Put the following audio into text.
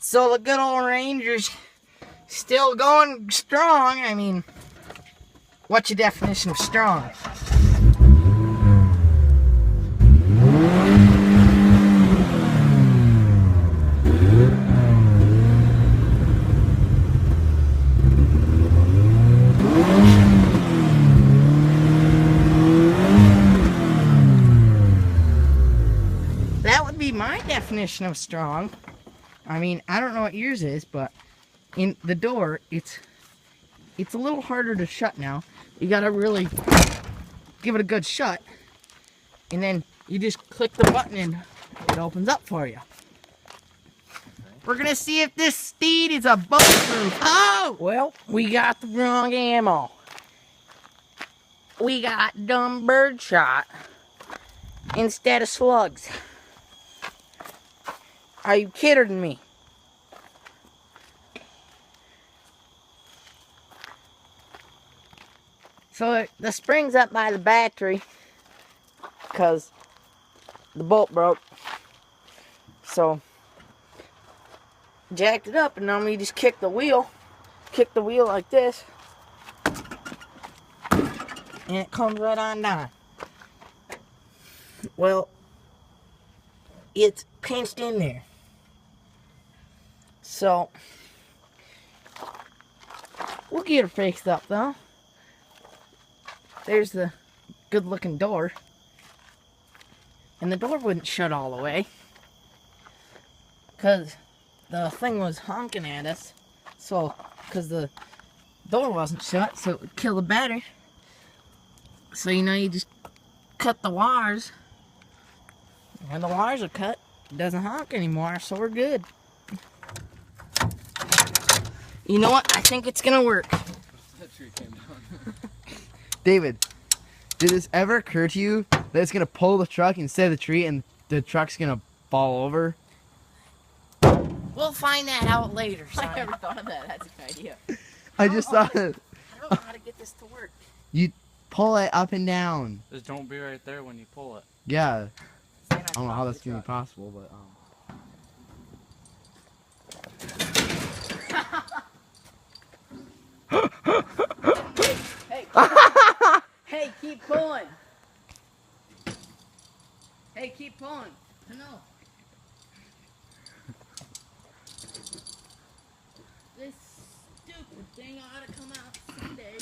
So the good old Ranger's still going strong. I mean, what's your definition of strong? That would be my definition of strong. I mean, I don't know what yours is, but in the door, it's a little harder to shut now. You gotta really give it a good shut, and then you just click the button and it opens up for you. We're gonna see if this steed is a bulletproof. Oh! Well, we got the wrong ammo. We got dumb bird shot instead of slugs. Are you kidding me? So the spring's up by the battery because the bolt broke. So jacked it up, and now we just kick the wheel like this, and it comes right on down. Well, it's pinched in there. So we'll get her fixed up though. There's the good looking door. And the door wouldn't shut all the way, because the thing was honking at us. So, because the door wasn't shut, so it would kill the battery. So, you know, you just cut the wires. When the wires are cut, it doesn't honk anymore, so we're good. You know what? I think it's gonna work. That tree came down. David, did this ever occur to you that it's gonna pull the truck instead of the tree and the truck's gonna fall over? We'll find that out later, son. I never thought of that. That's a good idea. I just thought I don't know how to get this to work. you pull it up and down. Just don't be right there when you pull it. Yeah. I don't know how that's gonna be possible, but Hey, keep pulling. Hey, keep pulling. No. This stupid thing ought to come out Sunday.